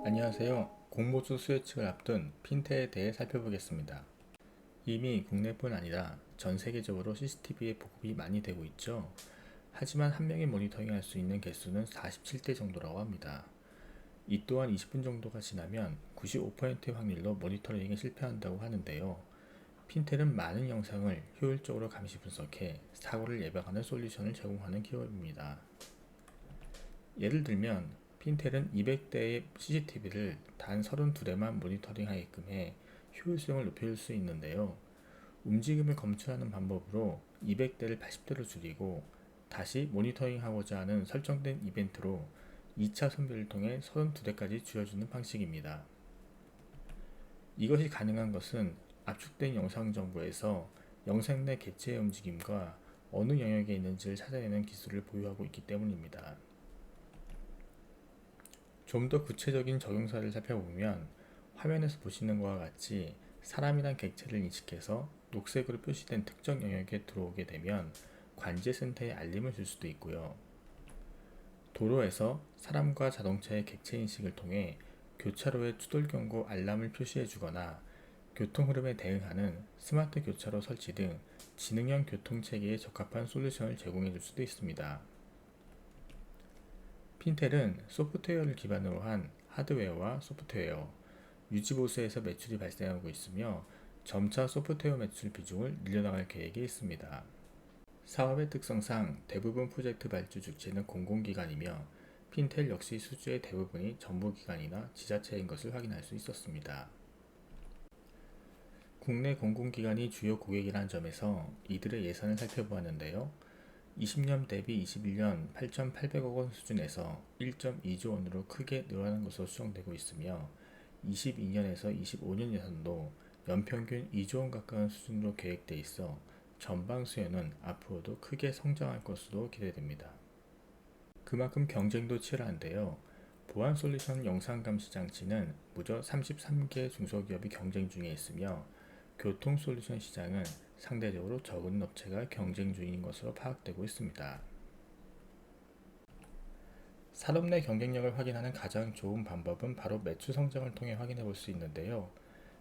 안녕하세요. 공모주 수혜측을 앞둔 핀테에 대해 살펴보겠습니다. 이미 국내뿐 아니라 전 세계적으로 CCTV의 보급이 많이 되고 있죠. 하지만 한 명이 모니터링할 수 있는 개수는 47대 정도라고 합니다. 이 또한 20분 정도가 지나면 95%의 확률로 모니터링에 실패한다고 하는데요. 핀텔은 많은 영상을 효율적으로 감시 분석해 사고를 예방하는 솔루션을 제공하는 기업입니다. 예를 들면 핀텔은 200대의 CCTV를 단 32대만 모니터링하게끔 해 효율성을 높일 수 있는데요. 움직임을 검출하는 방법으로 200대를 80대로 줄이고 다시 모니터링하고자 하는 설정된 이벤트로 2차 선별을 통해 32대까지 줄여주는 방식입니다. 이것이 가능한 것은 압축된 영상 정보에서 영상 내 객체의 움직임과 어느 영역에 있는지를 찾아내는 기술을 보유하고 있기 때문입니다. 좀 더 구체적인 적용사를 살펴보면 화면에서 보시는 것과 같이 사람이란 객체를 인식해서 녹색으로 표시된 특정 영역에 들어오게 되면 관제센터에 알림을 줄 수도 있고요. 도로에서 사람과 자동차의 객체 인식을 통해 교차로에 추돌 경고 알람을 표시해 주거나 교통 흐름에 대응하는 스마트 교차로 설치 등 지능형 교통 체계에 적합한 솔루션을 제공해 줄 수도 있습니다. 핀텔은 소프트웨어를 기반으로 한 하드웨어와 소프트웨어, 유지보수에서 매출이 발생하고 있으며 점차 소프트웨어 매출 비중을 늘려나갈 계획이 있습니다. 사업의 특성상 대부분 프로젝트 발주 주체는 공공기관이며 핀텔 역시 수주의 대부분이 정부기관이나 지자체인 것을 확인할 수 있었습니다. 국내 공공기관이 주요 고객이라는 점에서 이들의 예산을 살펴보았는데요. 20년 대비 21년 8,800억 원 수준에서 1.2조 원으로 크게 늘어난 것으로 추정되고 있으며 22년에서 25년 예산도 연평균 2조 원 가까운 수준으로 계획돼 있어 전방 수요는 앞으로도 크게 성장할 것으로 기대됩니다. 그만큼 경쟁도 치열한데요. 보안 솔루션 영상 감시 장치는 무려 33개 중소기업이 경쟁 중에 있으며 교통 솔루션 시장은 상대적으로 적은 업체가 경쟁 중인 것으로 파악되고 있습니다. 산업 내 경쟁력을 확인하는 가장 좋은 방법은 바로 매출 성장을 통해 확인해 볼 수 있는데요.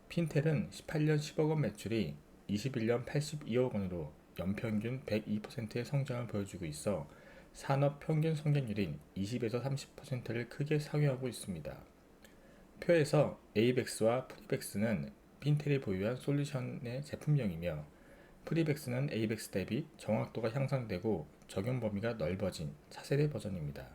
핀텔은 18년 10억 원 매출이 21년 82억 원으로 연평균 102%의 성장을 보여주고 있어 산업 평균 성장률인 20에서 30%를 크게 상회하고 있습니다. 표에서 에이벡스와 프리벡스는 핀텔이 보유한 솔루션의 제품명이며 프리벡스는 에이벡스 대비 정확도가 향상되고 적용 범위가 넓어진 차세대 버전입니다.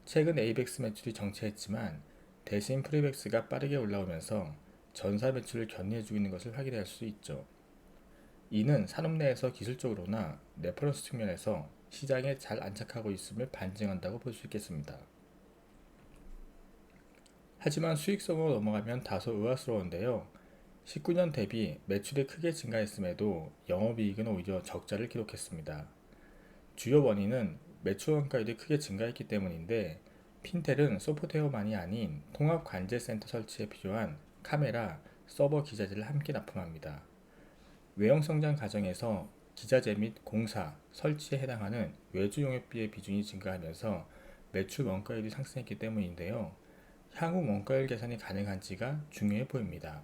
최근 에이벡스 매출이 정체했지만 대신 프리벡스가 빠르게 올라오면서 전사 매출을 견인해주고 있는 것을 확인할 수 있죠. 이는 산업 내에서 기술적으로나 레퍼런스 측면에서 시장에 잘 안착하고 있음을 반증한다고 볼 수 있겠습니다. 하지만 수익성으로 넘어가면 다소 의아스러운데요. 19년 대비 매출이 크게 증가했음에도 영업이익은 오히려 적자를 기록했습니다. 주요 원인은 매출 원가율이 크게 증가했기 때문인데 핀텔은 소프트웨어만이 아닌 통합 관제센터 설치에 필요한 카메라, 서버 기자재를 함께 납품합니다. 외형 성장 과정에서 기자재 및 공사, 설치에 해당하는 외주 용역비의 비중이 증가하면서 매출 원가율이 상승했기 때문인데요. 향후 원가율 개선이 가능한지가 중요해 보입니다.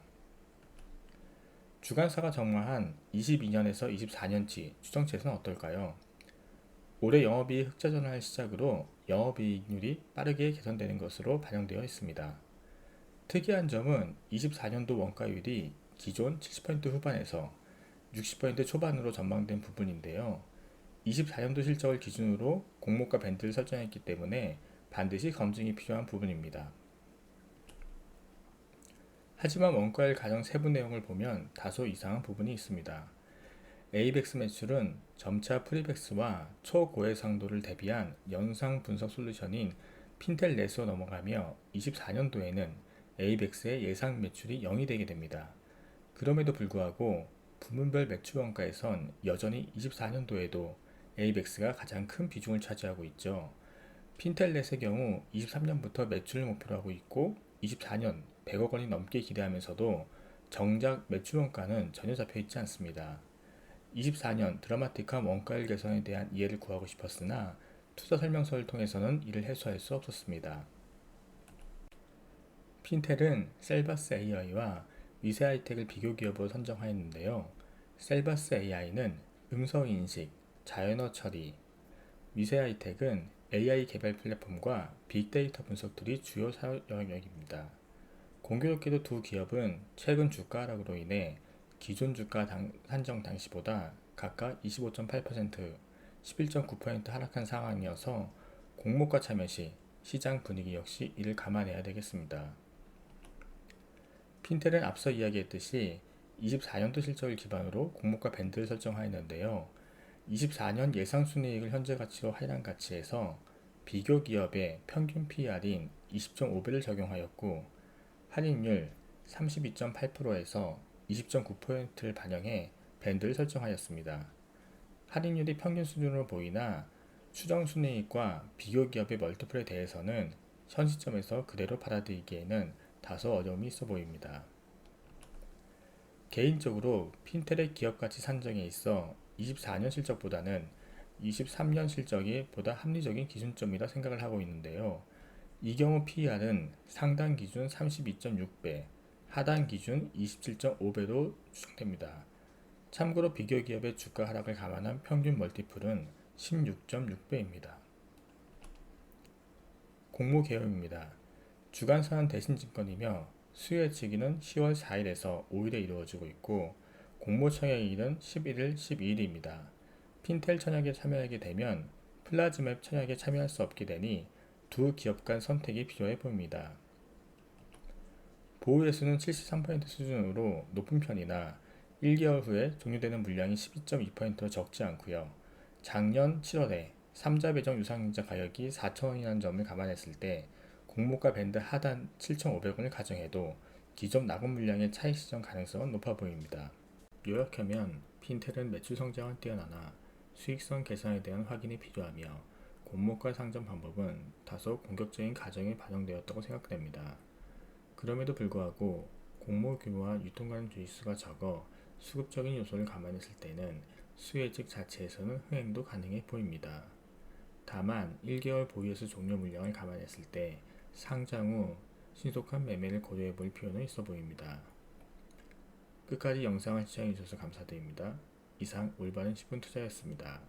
주관사가 전망한 22년에서 24년치 추정치는 어떨까요? 올해 영업이익 흑자 전환을 시작으로 영업이익률이 빠르게 개선되는 것으로 반영되어 있습니다. 특이한 점은 24년도 원가율이 기존 70% 후반에서 60% 초반으로 전망된 부분인데요. 24년도 실적을 기준으로 공모가 밴드를 설정했기 때문에 반드시 검증이 필요한 부분입니다. 하지만 원가율 가정 세부 내용을 보면 다소 이상한 부분이 있습니다. 에이벡스 매출은 점차 프리벡스와 초고해상도를 대비한 영상 분석 솔루션인 핀텔 넷으로 넘어가며 24년도에는 에이벡스의 예상 매출이 0이 되게 됩니다. 그럼에도 불구하고 부문별 매출 원가에선 여전히 24년도에도 에이벡스가 가장 큰 비중을 차지하고 있죠. 핀텔넷의 경우 23년부터 매출을 목표로 하고 있고 24년 100억 원이 넘게 기대하면서도 정작 매출 원가는 전혀 잡혀 있지 않습니다. 24년 드라마틱한 원가율 개선에 대한 이해를 구하고 싶었으나 투자 설명서를 통해서는 이를 해소할 수 없었습니다. 핀텔은 셀바스 AI와 위세하이텍을 비교 기업으로 선정하였는데요. 셀바스 AI는 음성인식, 자연어 처리, 위세하이텍은 AI 개발 플랫폼과 빅데이터 분석 툴이 주요 사업 영역입니다. 공교롭게도 두 기업은 최근 주가 하락으로 인해 기존 주가 산정 당시보다 각각 25.8%, 11.9% 하락한 상황이어서 공모가 참여 시 시장 분위기 역시 이를 감안해야 되겠습니다. 핀텔은 앞서 이야기했듯이 24년도 실적을 기반으로 공모가 밴드를 설정하였는데요. 24년 예상순이익을 현재 가치로 하락 가치에서 비교 기업의 평균 PER인 20.5배를 적용하였고 할인율 32.8%에서 20.9%를 반영해 밴드를 설정하였습니다. 할인율이 평균 수준으로 보이나 추정 순이익과 비교 기업의 멀티플에 대해서는 현 시점에서 그대로 받아들이기에는 다소 어려움이 있어 보입니다. 개인적으로 핀텔의 기업가치 산정에 있어 24년 실적보다는 23년 실적이 보다 합리적인 기준점이라 생각을 하고 있는데요. 이 경우 PER은 상단 기준 32.6배, 하단 기준 27.5배로 추정됩니다. 참고로 비교 기업의 주가 하락을 감안한 평균 멀티플은 16.6배입니다. 공모 개요입니다. 주간사는 대신증권이며 수요 예측일은 10월 4일에서 5일에 이루어지고 있고 공모 청약일은 11일, 12일입니다. 핀텔 청약에 참여하게 되면 플라즈맵 청약에 참여할 수 없게 되니 두 기업 간 선택이 필요해 보입니다. 보유예수는 73% 수준으로 높은 편이나 1개월 후에 종료되는 물량이 12.2% 적지 않고요. 작년 7월에 3자 배정 유상증자 가격이 4,000원이라는 점을 감안했을 때 공모가 밴드 하단 7,500원을 가정해도 기존 낙원 물량의 차익 실현 가능성은 높아 보입니다. 요약하면 핀텔은 매출 성장은 뛰어나나 수익성 개선에 대한 확인이 필요하며 공모가 상점 방법은 다소 공격적인 가정이 반영되었다고 생각됩니다. 그럼에도 불구하고 공모 규모와 유통가능 주의수가 적어 수급적인 요소를 감안했을 때는 수혜직 자체에서는 흥행도 가능해 보입니다. 다만 1개월 보유에서 종료 물량을 감안했을 때 상장 후 신속한 매매를 고려해 볼 필요는 있어 보입니다. 끝까지 영상을 시청해 주셔서 감사드립니다. 이상 올바른 10분 투자였습니다.